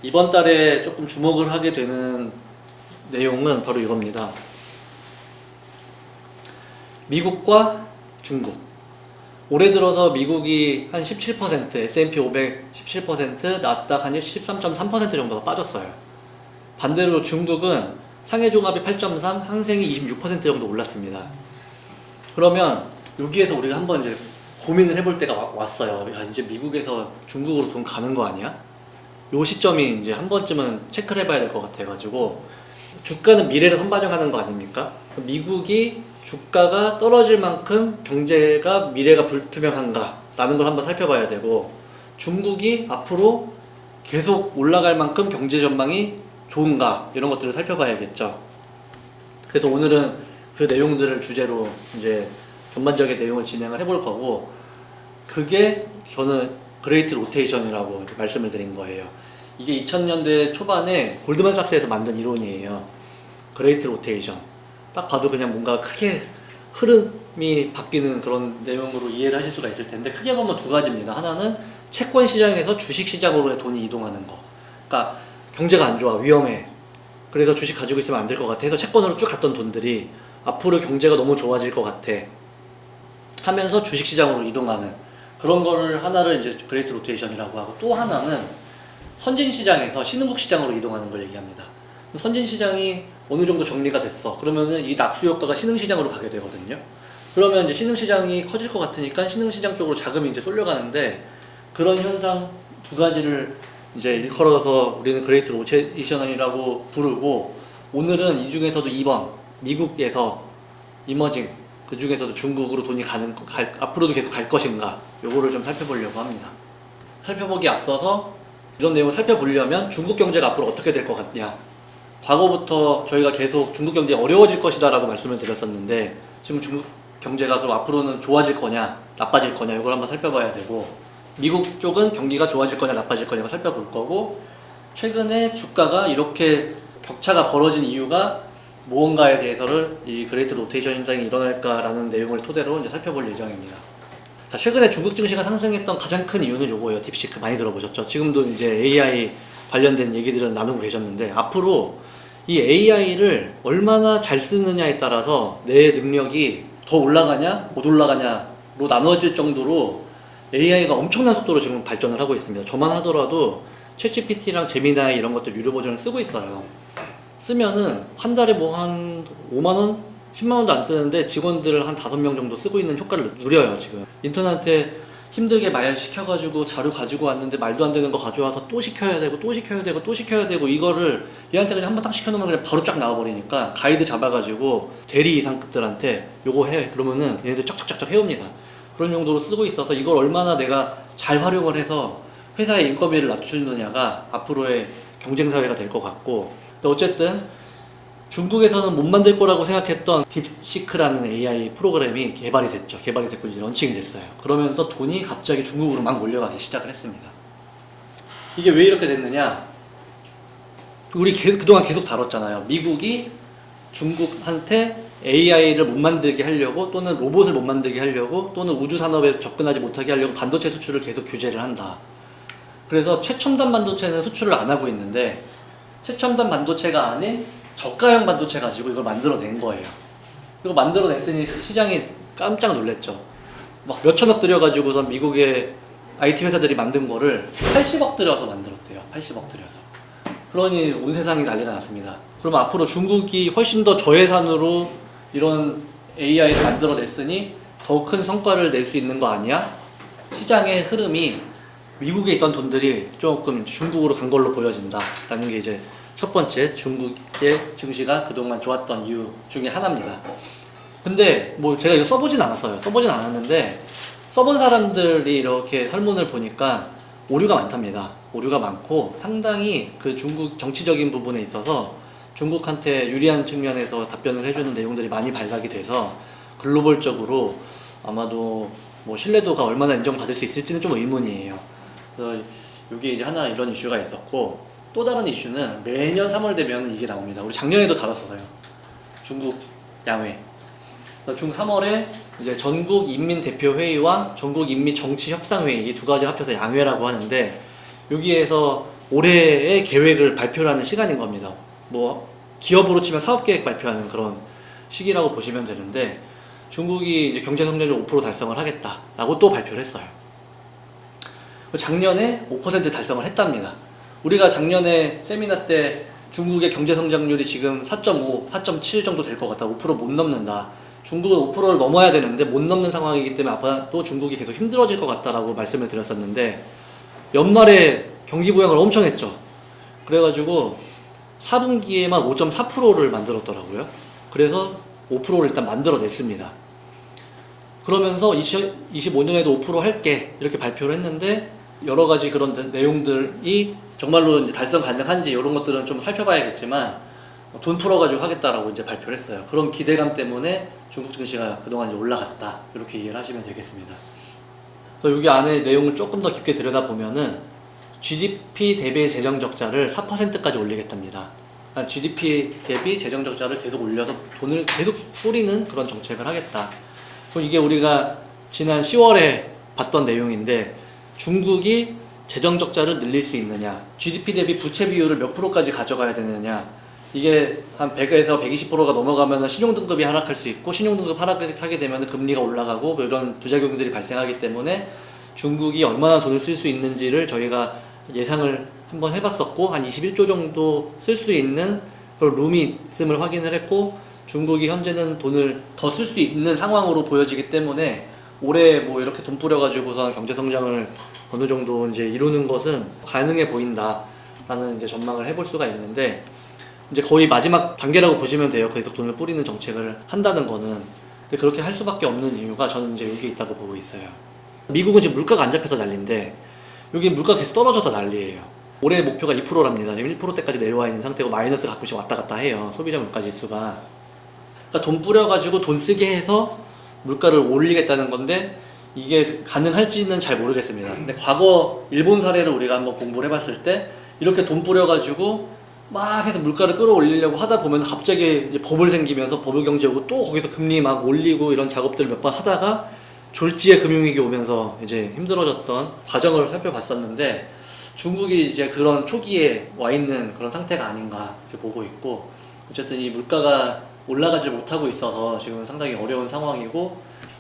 이번 달에 조금 주목을 하게 되는 내용은 바로 이겁니다. 미국과 중국. 올해 들어서 미국이 한 17%, S&P 500 17%, 나스닥 한 13.3% 정도가 빠졌어요. 반대로 중국은 상해 종합이 8.3, 항생이 26% 정도 올랐습니다. 그러면 여기에서 우리가 한번 이제 고민을 해볼 때가 왔어요. 야, 이제 미국에서 중국으로 돈 가는 거 아니야? 요 시점이 이제 한 번쯤은 체크를 해봐야 될 것 같아가지고, 주가는 미래를 선반영하는 거 아닙니까? 미국이 주가가 떨어질 만큼 경제가 미래가 불투명한가 라는 걸 한번 살펴봐야 되고, 중국이 앞으로 계속 올라갈 만큼 경제 전망이 좋은가 이런 것들을 살펴봐야겠죠. 그래서 오늘은 그 내용들을 주제로 이제 전반적인 내용을 진행을 해볼 거고, 그게 저는 그레이트 로테이션이라고 말씀을 드린 거예요. 이게 2000년대 초반에 골드만삭스에서 만든 이론이에요. 그레이트 로테이션. 딱 봐도 그냥 뭔가 크게 흐름이 바뀌는 그런 내용으로 이해를 하실 수가 있을 텐데, 크게 보면 두 가지입니다. 하나는 채권 시장에서 주식 시장으로 돈이 이동하는 거. 그러니까 경제가 안 좋아, 위험해, 그래서 주식 가지고 있으면 안 될 것 같아 해서 채권으로 쭉 갔던 돈들이 앞으로 경제가 너무 좋아질 것 같아 하면서 주식 시장으로 이동하는 그런 거를 하나를 이제 그레이트 로테이션이라고 하고, 또 하나는 선진 시장에서 신흥국 시장으로 이동하는 걸 얘기합니다. 선진 시장이 어느 정도 정리가 됐어. 그러면은 이 낙수 효과가 신흥 시장으로 가게 되거든요. 그러면 이제 신흥 시장이 커질 것 같으니까 신흥 시장 쪽으로 자금이 이제 쏠려가는데, 그런 현상 두 가지를 이제 일컬어서 우리는 그레이트 로테이션이라고 부르고, 오늘은 이 중에서도 2번 미국에서 이머징, 그 중에서도 중국으로 돈이 앞으로도 계속 갈 것인가, 요거를 좀 살펴보려고 합니다. 살펴보기에 앞서서 이런 내용을 살펴보려면 중국 경제가 앞으로 어떻게 될 것 같냐, 과거부터 저희가 계속 중국 경제가 어려워질 것이다 라고 말씀을 드렸었는데, 지금 중국 경제가 그럼 앞으로는 좋아질 거냐 나빠질 거냐 이걸 한번 살펴봐야 되고, 미국 쪽은 경기가 좋아질 거냐 나빠질 거냐를 살펴볼 거고, 최근에 주가가 이렇게 격차가 벌어진 이유가 무언가에 대해서를 이 그레이트 로테이션 현상이 일어날까라는 내용을 토대로 이제 살펴볼 예정입니다. 자, 최근에 중국 증시가 상승했던 가장 큰 이유는 요거예요. 딥시크 많이 들어보셨죠? 지금도 이제 AI 관련된 얘기들을 나누고 계셨는데, 앞으로 이 AI를 얼마나 잘 쓰느냐에 따라서 내 능력이 더 올라가냐 못 올라가냐로 나눠질 정도로 AI가 엄청난 속도로 지금 발전을 하고 있습니다. 저만 하더라도 챗GPT랑 제미나이 이런 것들 유료 버전을 쓰고 있어요. 쓰면은 한 달에 뭐 한 5만원? 10만원도 안 쓰는데 직원들 한 5명 정도 쓰고 있는 효과를 누려요. 지금 인턴한테 힘들게 말 시켜가지고 자료 가지고 왔는데 말도 안 되는 거 가져와서 또 시켜야 되고 또 시켜야 되고 또 시켜야 되고, 이거를 얘한테 그냥 한 번 딱 시켜놓으면 그냥 바로 쫙 나와버리니까, 가이드 잡아가지고 대리 이상급들한테 요거 해 그러면은 얘네들 쫙쫙쫙쫙 해옵니다. 그런 용도로 쓰고 있어서 이걸 얼마나 내가 잘 활용을 해서 회사의 인건비를 낮추느냐가 앞으로의 경쟁사회가 될 것 같고, 또 어쨌든 중국에서는 못 만들 거라고 생각했던 딥시크라는 AI 프로그램이 개발이 됐고 이제 런칭이 됐어요. 그러면서 돈이 갑자기 중국으로 막 몰려가기 시작을 했습니다. 이게 왜 이렇게 됐느냐, 우리 그동안 계속 다뤘잖아요. 미국이 중국한테 AI를 못 만들게 하려고, 또는 로봇을 못 만들게 하려고, 또는 우주 산업에 접근하지 못하게 하려고 반도체 수출을 계속 규제를 한다. 그래서 최첨단 반도체는 수출을 안 하고 있는데, 최첨단 반도체가 아닌 저가형 반도체 가지고 이걸 만들어낸 거예요. 이거 만들어냈으니 시장이 깜짝 놀랐죠. 막 몇천억 들여가지고서 미국의 IT 회사들이 만든 거를 80억 들여서 만들었대요. 80억 들여서. 그러니 온 세상이 난리가 났습니다. 그럼 앞으로 중국이 훨씬 더 저예산으로 이런 AI를 만들어냈으니 더 큰 성과를 낼 수 있는 거 아니야? 시장의 흐름이 미국에 있던 돈들이 조금 중국으로 간 걸로 보여진다 라는 게 이제 첫 번째 중국의 증시가 그동안 좋았던 이유 중에 하나입니다. 근데 뭐 제가 이거 써보진 않았는데 써본 사람들이 이렇게 설문을 보니까 오류가 많답니다. 오류가 많고, 상당히 그 중국 정치적인 부분에 있어서 중국한테 유리한 측면에서 답변을 해주는 내용들이 많이 발각이 돼서 글로벌적으로 아마도 뭐 신뢰도가 얼마나 인정받을 수 있을지는 좀 의문이에요. 그래서 이게 이제 하나 이런 이슈가 있었고, 또 다른 이슈는 매년 3월 되면 이게 나옵니다. 우리 작년에도 다뤘어요. 중국 양회. 중 3월에 이제 전국인민대표회의와 전국인민정치협상회의 이 두 가지 합쳐서 양회라고 하는데, 여기에서 올해의 계획을 발표하는 시간인 겁니다. 뭐 기업으로 치면 사업계획 발표하는 그런 시기라고 보시면 되는데, 중국이 이제 경제 성장률 5% 달성을 하겠다라고 또 발표를 했어요. 작년에 5% 달성을 했답니다. 우리가 작년에 세미나 때 중국의 경제 성장률이 지금 4.5, 4.7 정도 될 것 같다. 5%못 넘는다. 중국은 5%를 넘어야 되는데 못 넘는 상황이기 때문에 앞으로 중국이 계속 힘들어질 것 같다라고 말씀을 드렸었는데, 연말에 경기 부양을 엄청 했죠. 그래가지고 4분기에만 5.4%를 만들었더라고요. 그래서 5%를 일단 만들어냈습니다. 그러면서 2025년에도 5% 할게 이렇게 발표를 했는데, 여러 가지 그런 내용들이 정말로 이제 달성 가능한지 이런 것들은 좀 살펴봐야겠지만, 돈 풀어가지고 하겠다라고 이제 발표를 했어요. 그런 기대감 때문에 중국 증시가 그동안 이제 올라갔다, 이렇게 이해를 하시면 되겠습니다. 그래서 여기 안에 내용을 조금 더 깊게 들여다보면은 GDP 대비 재정 적자를 4%까지 올리겠답니다. 그러니까 GDP 대비 재정 적자를 계속 올려서 돈을 계속 뿌리는 그런 정책을 하겠다. 그럼 이게 우리가 지난 10월에 봤던 내용인데, 중국이 재정 적자를 늘릴 수 있느냐, GDP 대비 부채 비율을 몇 프로까지 가져가야 되느냐, 이게 한 100에서 120%가 넘어가면 신용등급이 하락할 수 있고, 신용등급 하락하게 되면 금리가 올라가고 뭐 이런 부작용들이 발생하기 때문에 중국이 얼마나 돈을 쓸 수 있는지를 저희가 예상을 한번 해봤었고, 한 21조 정도 쓸 수 있는 그런 룸이 있음을 확인을 했고, 중국이 현재는 돈을 더 쓸 수 있는 상황으로 보여지기 때문에 올해 뭐 이렇게 돈 뿌려가지고서 경제 성장을 어느 정도 이제 이루는 것은 가능해 보인다라는 이제 전망을 해볼 수가 있는데, 이제 거의 마지막 단계라고 보시면 돼요. 계속 돈을 뿌리는 정책을 한다는 거는. 근데 그렇게 할 수밖에 없는 이유가 저는 이제 여기 있다고 보고 있어요. 미국은 지금 물가가 안 잡혀서 난리인데, 여기 물가가 계속 떨어져서 난리예요. 올해 목표가 2%랍니다. 지금 1%대까지 내려와 있는 상태고, 마이너스 가끔씩 왔다 갔다 해요. 소비자 물가 지수가. 그러니까 돈 뿌려가지고 돈 쓰게 해서 물가를 올리겠다는 건데, 이게 가능할지는 잘 모르겠습니다. 근데 과거 일본 사례를 우리가 한번 공부를 해봤을 때, 이렇게 돈 뿌려가지고 막 해서 물가를 끌어올리려고 하다 보면 갑자기 이제 버블 생기면서 버블 경제 오고, 또 거기서 금리 막 올리고 이런 작업들을 몇 번 하다가 졸지에 금융위기 오면서 이제 힘들어졌던 과정을 살펴봤었는데, 중국이 이제 그런 초기에 와 있는 그런 상태가 아닌가 이렇게 보고 있고, 어쨌든 이 물가가 올라가지 못하고 있어서 지금 상당히 어려운 상황이고,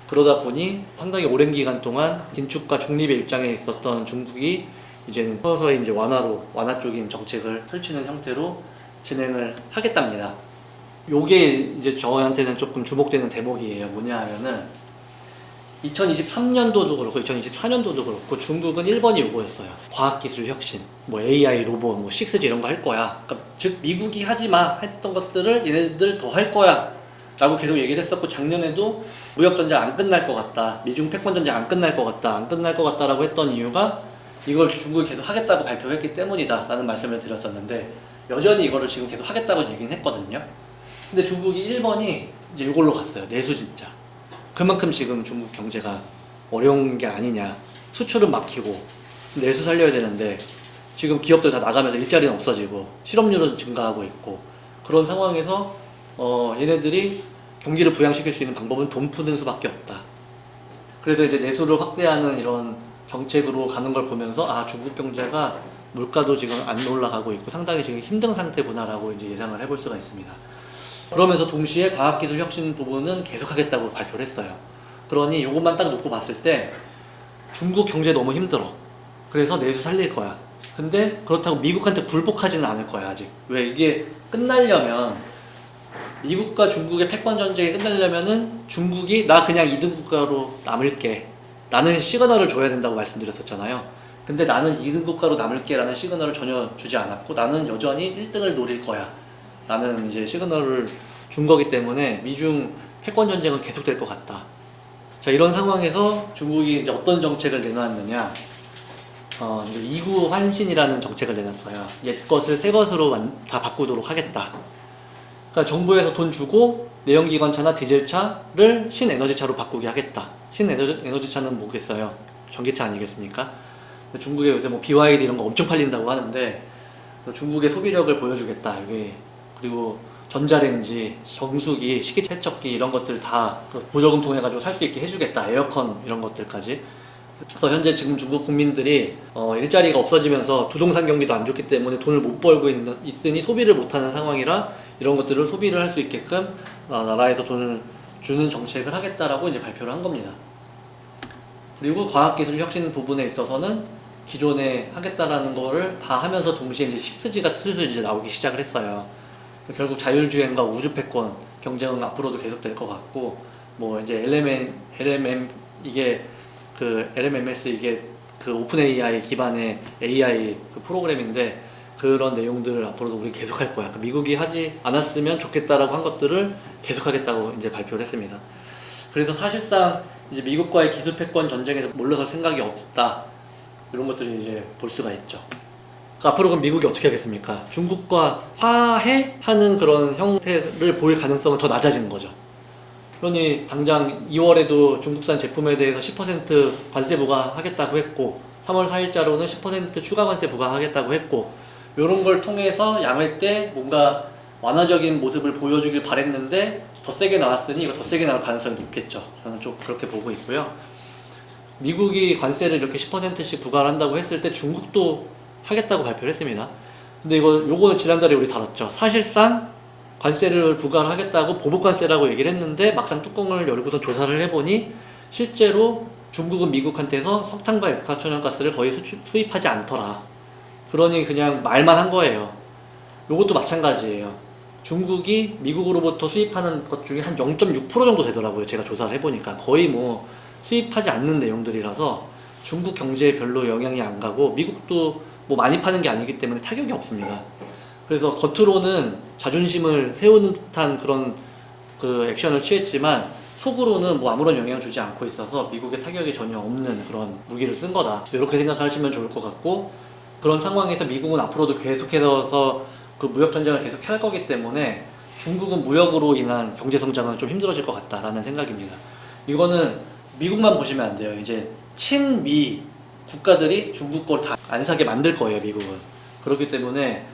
그러다 보니 상당히 오랜 기간 동안 긴축과 중립의 입장에 있었던 중국이 이제는 서서히 이제 완화 쪽인 정책을 펼치는 형태로 진행을 하겠답니다. 요게 이제 저한테는 조금 주목되는 대목이에요. 뭐냐 하면은 2023년도도 그렇고 2024년도도 그렇고 중국은 1번이 요거였어요. 과학기술 혁신, 뭐 AI, 로봇, 뭐 6G 이런 거 할 거야. 그러니까 즉 미국이 하지 마 했던 것들을 얘네들 더 할 거야 라고 계속 얘기를 했었고, 작년에도 무역전쟁 안 끝날 것 같다, 미중 패권전쟁 안 끝날 것 같다, 안 끝날 것 같다 라고 했던 이유가 이걸 중국이 계속 하겠다고 발표했기 때문이다 라는 말씀을 드렸었는데, 여전히 이거를 지금 계속 하겠다고 얘기는 했거든요. 근데 중국이 1번이 이제 이걸로 갔어요. 내수 진짜. 그만큼 지금 중국 경제가 어려운 게 아니냐. 수출은 막히고 내수 살려야 되는데 지금 기업들 다 나가면서 일자리는 없어지고 실업률은 증가하고 있고, 그런 상황에서 얘네들이 경기를 부양시킬 수 있는 방법은 돈 푸는 수밖에 없다. 그래서 이제 내수를 확대하는 이런 정책으로 가는 걸 보면서, 아, 중국 경제가 물가도 지금 안 올라가고 있고 상당히 지금 힘든 상태구나라고 이제 예상을 해볼 수가 있습니다. 그러면서 동시에 과학기술 혁신 부분은 계속하겠다고 발표를 했어요. 그러니 이것만 딱 놓고 봤을 때 중국 경제 너무 힘들어. 그래서 내수 살릴 거야. 근데 그렇다고 미국한테 굴복하지는 않을 거야, 아직. 왜? 이게 끝나려면, 미국과 중국의 패권 전쟁이 끝나려면은 중국이 나 그냥 2등 국가로 남을게 라는 시그널을 줘야 된다고 말씀드렸었잖아요. 근데 나는 2등 국가로 남을게 라는 시그널을 전혀 주지 않았고, 나는 여전히 1등을 노릴 거야 라는 이제 시그널을 준 거기 때문에 미중 패권 전쟁은 계속될 것 같다. 자, 이런 상황에서 중국이 이제 어떤 정책을 내놨느냐, 이제 이구 환신이라는 정책을 내놨어요. 옛 것을 새 것으로 다 바꾸도록 하겠다. 그러니까 정부에서 돈 주고 내연기관차나 디젤차를 신에너지차로 바꾸게 하겠다. 신에너지차는 뭐겠어요? 전기차 아니겠습니까? 중국에 요새 뭐 BYD 이런 거 엄청 팔린다고 하는데, 중국의 소비력을 보여주겠다. 여기 그리고 전자레인지, 정수기, 식기세척기 이런 것들 다 보조금 통해 가지고 살 수 있게 해주겠다. 에어컨 이런 것들까지 그래서 현재 지금 중국 국민들이 일자리가 없어지면서 부동산 경기도 안 좋기 때문에 돈을 못 벌고 있으니 소비를 못하는 상황이라 이런 것들을 소비를 할 수 있게끔 나라에서 돈을 주는 정책을 하겠다라고 이제 발표를 한 겁니다. 그리고 과학기술 혁신 부분에 있어서는 기존에 하겠다라는 거를 다 하면서 동시에 이제 6G가 슬슬 이제 나오기 시작을 했어요. 결국 자율주행과 우주패권 경쟁은 앞으로도 계속될 것 같고, 뭐 이제 LMM 이게 그 LMMS 이게 그 오픈 AI 기반의 AI 그 프로그램인데 그런 내용들을 앞으로도 우리 계속할 거야. 그러니까 미국이 하지 않았으면 좋겠다라고 한 것들을 계속하겠다고 이제 발표를 했습니다. 그래서 사실상 이제 미국과의 기술 패권 전쟁에서 물러설 생각이 없다, 이런 것들을 이제 볼 수가 있죠. 그러니까 앞으로 그럼 미국이 어떻게 하겠습니까? 중국과 화해하는 그런 형태를 보일 가능성은 더 낮아지는 거죠. 그러니 당장 2월에도 중국산 제품에 대해서 10% 관세 부과하겠다고 했고 3월 4일자로는 10% 추가 관세 부과하겠다고 했고, 이런 걸 통해서 양회 때 뭔가 완화적인 모습을 보여주길 바랬는데 더 세게 나왔으니 이거 더 세게 나올 가능성이 높겠죠. 저는 좀 그렇게 보고 있고요. 미국이 관세를 이렇게 10%씩 부과를 한다고 했을 때 중국도 하겠다고 발표를 했습니다. 근데 요거는 지난달에 우리 다뤘죠. 사실상 관세를 부과를 하겠다고 보복관세라고 얘기를 했는데 막상 뚜껑을 열고서 조사를 해보니 실제로 중국은 미국한테서 석탄과 액화천연가스를 거의 수입하지 않더라. 그러니 그냥 말만 한 거예요. 요것도 마찬가지예요. 중국이 미국으로부터 수입하는 것 중에 한 0.6% 정도 되더라고요. 제가 조사를 해보니까 거의 뭐 수입하지 않는 내용들이라서 중국 경제에 별로 영향이 안 가고 미국도 뭐 많이 파는 게 아니기 때문에 타격이 없습니다. 그래서 겉으로는 자존심을 세우는 듯한 그런 그 액션을 취했지만 속으로는 뭐 아무런 영향을 주지 않고 있어서 미국에 타격이 전혀 없는 그런 무기를 쓴 거다, 이렇게 생각하시면 좋을 것 같고, 그런 상황에서 미국은 앞으로도 계속해서 그 무역 전쟁을 계속 할 거기 때문에 중국은 무역으로 인한 경제 성장은 좀 힘들어질 것 같다라는 생각입니다. 이거는 미국만 보시면 안 돼요. 이제 친미 국가들이 중국 걸 다 안 사게 만들 거예요, 미국은. 그렇기 때문에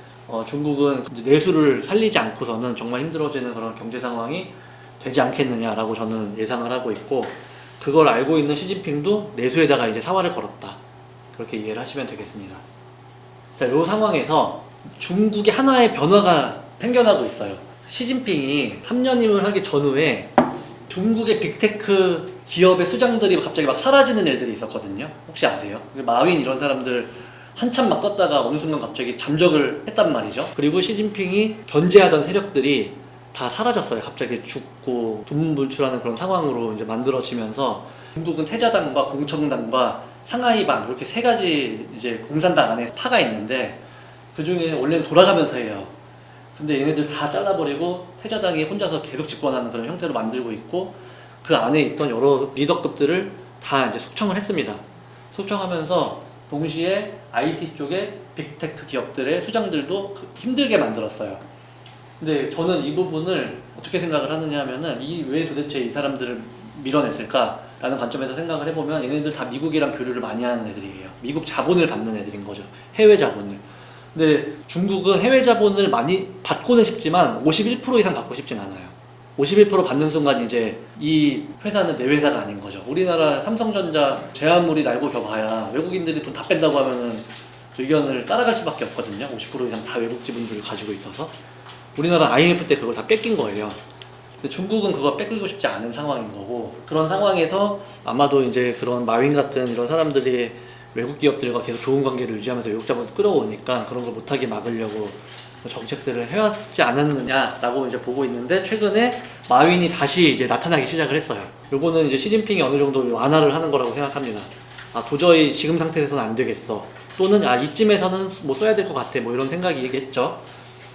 중국은 이제 내수를 살리지 않고서는 정말 힘들어지는 그런 경제 상황이 되지 않겠느냐라고 저는 예상을 하고 있고, 그걸 알고 있는 시진핑도 내수에다가 이제 사활을 걸었다, 그렇게 이해를 하시면 되겠습니다. 자, 이 상황에서 중국의 하나의 변화가 생겨나고 있어요. 시진핑이 3년임을 하기 전후에 중국의 빅테크 기업의 수장들이 갑자기 막 사라지는 일들이 있었거든요. 혹시 아세요? 마윈 이런 사람들 한참 막 떴다가 어느 순간 갑자기 잠적을 했단 말이죠. 그리고 시진핑이 견제하던 세력들이 다 사라졌어요. 갑자기 죽고 두문불출하는 그런 상황으로 이제 만들어지면서 중국은 태자당과 공청당과 상하이방 이렇게 세 가지 이제 공산당 안에 파가 있는데 그 중에 원래는 돌아가면서 해요. 근데 얘네들 다 잘라버리고 태자당이 혼자서 계속 집권하는 그런 형태로 만들고 있고, 그 안에 있던 여러 리더급들을 다 이제 숙청을 했습니다. 숙청하면서 동시에 IT 쪽의 빅테크 기업들의 수장들도 힘들게 만들었어요. 근데 저는 이 부분을 어떻게 생각을 하느냐 하면은 왜 도대체 이 사람들을 밀어냈을까 라는 관점에서 생각을 해보면 얘네들 다 미국이랑 교류를 많이 하는 애들이에요. 미국 자본을 받는 애들인 거죠. 해외 자본을. 근데 중국은 해외 자본을 많이 받고는 싶지만 51% 이상 받고 싶진 않아요. 51% 받는 순간 이제 이 회사는 내 회사가 아닌 거죠. 우리나라 삼성전자 제아무리 날고 겨봐야 외국인들이 돈 다 뺀다고 하면은 의견을 따라갈 수밖에 없거든요. 50% 이상 다 외국 지분들을 가지고 있어서. 우리나라 IMF 때 그걸 다 뺏긴 거예요. 근데 중국은 그거 뺏기고 싶지 않은 상황인 거고, 그런 상황에서 아마도 이제 그런 마윈 같은 이런 사람들이 외국 기업들과 계속 좋은 관계를 유지하면서 외국 자본을 끌어오니까 그런 걸 못하게 막으려고 정책들을 해왔지 않았느냐라고 이제 보고 있는데, 최근에 마윈이 다시 이제 나타나기 시작을 했어요. 요거는 이제 시진핑이 어느 정도 완화를 하는 거라고 생각합니다. 도저히 지금 상태에서는 안 되겠어. 또는 이쯤에서는 뭐 써야 될 것 같아. 뭐 이런 생각이겠죠.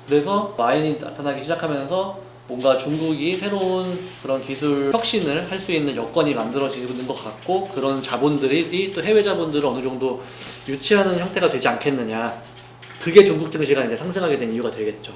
그래서 마윈이 나타나기 시작하면서 뭔가 중국이 새로운 그런 기술 혁신을 할 수 있는 여건이 만들어지는 것 같고, 그런 자본들이 또 해외 자본들을 어느 정도 유치하는 형태가 되지 않겠느냐. 그게 중국 증시가 이제 상승하게 된 이유가 되겠죠.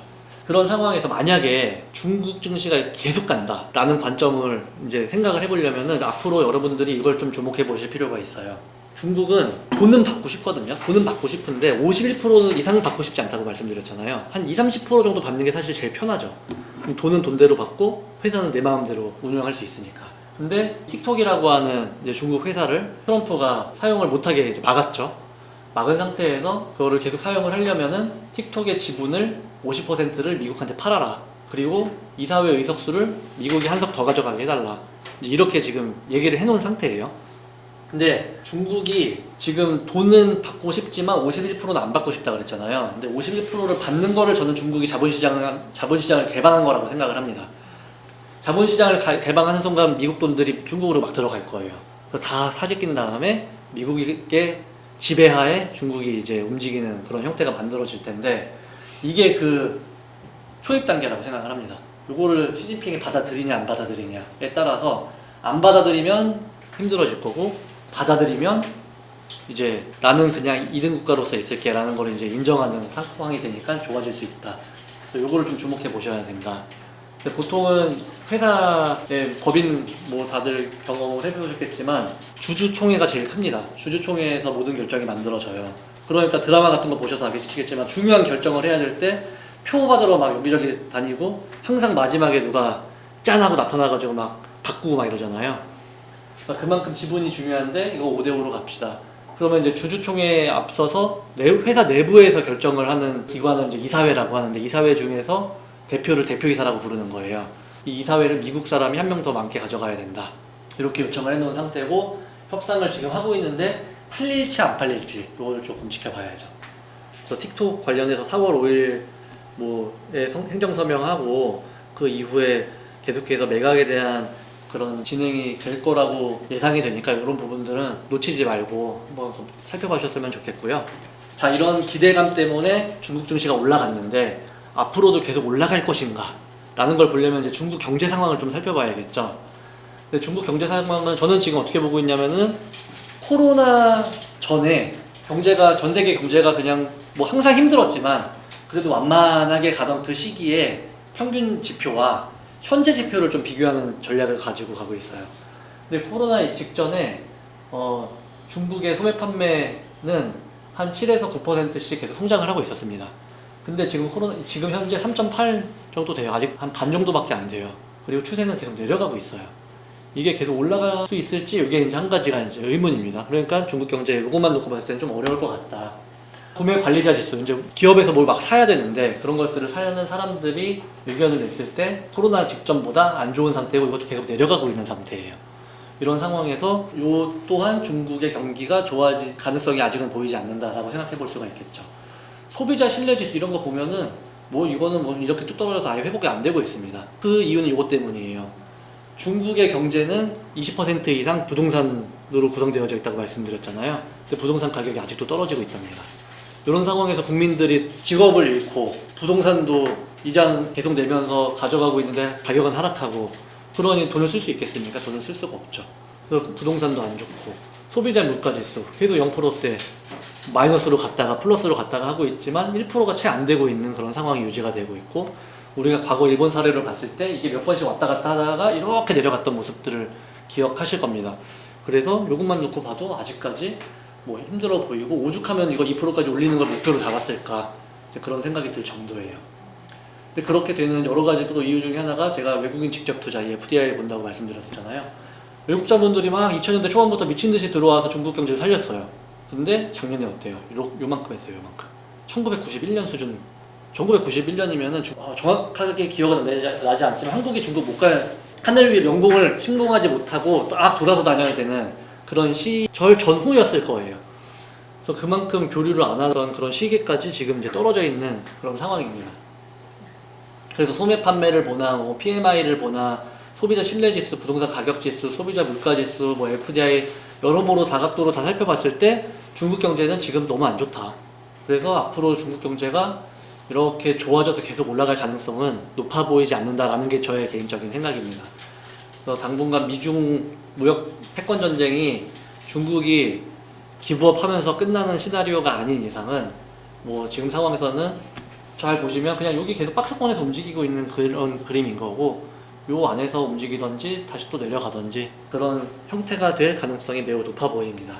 그런 상황에서 만약에 중국 증시가 계속 간다라는 관점을 이제 생각을 해보려면은 앞으로 여러분들이 이걸 좀 주목해 보실 필요가 있어요. 중국은 돈은 받고 싶거든요. 돈은 받고 싶은데 51% 이상은 받고 싶지 않다고 말씀드렸잖아요. 한 20, 30% 정도 받는 게 사실 제일 편하죠. 그럼 돈은 돈대로 받고 회사는 내 마음대로 운영할 수 있으니까. 근데 틱톡이라고 하는 이제 중국 회사를 트럼프가 사용을 못하게 이제 막았죠. 막은 상태에서 그거를 계속 사용을 하려면은 틱톡의 지분을 50%를 미국한테 팔아라. 그리고 이사회 의석수를 미국이 한 석 더 가져가게 해달라. 이렇게 지금 얘기를 해놓은 상태예요. 근데 중국이 지금 돈은 받고 싶지만 51%는 안 받고 싶다 그랬잖아요. 근데 51%를 받는 거를 저는 중국이 자본시장을 개방한 거라고 생각을 합니다. 자본시장을 개방하는 순간 미국 돈들이 중국으로 막 들어갈 거예요. 그래서 다 사재낀 다음에 미국의 지배하에 중국이 이제 움직이는 그런 형태가 만들어질 텐데, 이게 그 초입 단계라고 생각을 합니다. 요거를 시진핑이 받아들이냐 안 받아들이냐에 따라서, 안 받아들이면 힘들어질 거고, 받아들이면 이제 나는 그냥 2등 국가로서 있을게 라는 걸 이제 인정하는 상황이 되니까 좋아질 수 있다. 요거를 좀 주목해 보셔야 된다. 근데 보통은 회사의 법인 뭐 다들 경험을 해보셨겠지만 주주총회가 제일 큽니다. 주주총회에서 모든 결정이 만들어져요. 그러니까 드라마 같은 거 보셔서 아시겠지만 중요한 결정을 해야 될 때 표 받으러 막 여기저기 다니고 항상 마지막에 누가 짠 하고 나타나가지고 막 바꾸고 막 이러잖아요. 그러니까 그만큼 지분이 중요한데 이거 5대5로 갑시다. 그러면 이제 주주총회에 앞서서 회사 내부에서 결정을 하는 기관을 이제 이사회라고 하는데, 이사회 중에서 대표를 대표이사라고 부르는 거예요. 이 이사회를 미국 사람이 한 명 더 많게 가져가야 된다. 이렇게 요청을 해놓은 상태고, 협상을 지금 하고 있는데 팔릴지 안 팔릴지 이걸 조금 지켜봐야죠. 그래서 틱톡 관련해서 4월 5일 뭐에 행정서명하고 그 이후에 계속해서 매각에 대한 그런 진행이 될 거라고 예상이 되니까 이런 부분들은 놓치지 말고 한번 살펴보셨으면 좋겠고요. 자, 이런 기대감 때문에 중국 증시가 올라갔는데 앞으로도 계속 올라갈 것인가 라는 걸 보려면 이제 중국 경제 상황을 좀 살펴봐야겠죠. 근데 중국 경제 상황은 저는 지금 어떻게 보고 있냐면은, 코로나 전에 경제가, 전 세계 경제가 그냥 뭐 항상 힘들었지만 그래도 완만하게 가던 그 시기에 평균 지표와 현재 지표를 좀 비교하는 전략을 가지고 가고 있어요. 근데 코로나 직전에 중국의 소매 판매는 한 7에서 9%씩 계속 성장을 하고 있었습니다. 근데 지금 지금 현재 3.8 정도 돼요. 아직 한 반 정도밖에 안 돼요. 그리고 추세는 계속 내려가고 있어요. 이게 계속 올라갈 수 있을지, 이게 이제 한 가지가 이제 의문입니다. 그러니까 중국 경제 이것만 놓고 봤을 때는 좀 어려울 것 같다. 구매 관리자 지수, 이제 기업에서 뭘 막 사야 되는데 그런 것들을 사려는 사람들이 의견을 냈을 때 코로나 직전보다 안 좋은 상태고 이것도 계속 내려가고 있는 상태예요. 이런 상황에서 요 또한 중국의 경기가 좋아질 가능성이 아직은 보이지 않는다라고 생각해 볼 수가 있겠죠. 소비자 신뢰 지수 이런 거 보면은 뭐 이거는 뭐 이렇게 뚝 떨어져서 아예 회복이 안 되고 있습니다. 그 이유는 이것 때문이에요. 중국의 경제는 20% 이상 부동산으로 구성되어져 있다고 말씀드렸잖아요. 근데 부동산 가격이 아직도 떨어지고 있답니다. 이런 상황에서 국민들이 직업을 잃고 부동산도 이자 계속 내면서 가져가고 있는데 가격은 하락하고, 그러니 돈을 쓸 수 있겠습니까? 돈을 쓸 수가 없죠. 그래서 부동산도 안 좋고, 소비자 물가지수 계속 0%대 마이너스로 갔다가 플러스로 갔다가 하고 있지만 1%가 채 안 되고 있는 그런 상황이 유지가 되고 있고, 우리가 과거 일본 사례를 봤을 때 이게 몇 번씩 왔다 갔다 하다가 이렇게 내려갔던 모습들을 기억하실 겁니다. 그래서 이것만 놓고 봐도 아직까지 뭐 힘들어 보이고, 오죽하면 이거 2%까지 올리는 걸 목표로 잡았을까, 그런 생각이 들 정도예요. 근데 그렇게 되는 여러 가지 또 이유 중에 하나가, 제가 외국인 직접 투자 FDI 본다고 말씀드렸었잖아요. 외국 자본들이 막 2000년대 초반부터 미친 듯이 들어와서 중국 경제를 살렸어요. 근데 작년에 어때요? 요만큼 했어요. 요만큼. 1991년 수준. 1991년이면은 정확하게 기억은 나지 않지만 한국이 중국 못 갈, 하늘 위에 명봉을 침공하지 못하고 딱 돌아서 다녀야 되는 그런 시절 전후였을 거예요. 그래서 그만큼 교류를 안 하던 그런 시기까지 지금 이제 떨어져 있는 그런 상황입니다. 그래서 소매 판매를 보나, 뭐 PMI를 보나, 소비자 신뢰지수, 부동산 가격지수, 소비자 물가지수, 뭐 FDI 여러모로 다각도로 다 살펴봤을 때 중국 경제는 지금 너무 안 좋다. 그래서 앞으로 중국 경제가 이렇게 좋아져서 계속 올라갈 가능성은 높아 보이지 않는다라는 게 저의 개인적인 생각입니다. 그래서 당분간 미중 무역 패권 전쟁이 중국이 기부업 하면서 끝나는 시나리오가 아닌 이상은, 뭐 지금 상황에서는 잘 보시면 그냥 여기 계속 박스권에서 움직이고 있는 그런 그림인 거고, 요 안에서 움직이던지 다시 또 내려가던지 그런 형태가 될 가능성이 매우 높아 보입니다.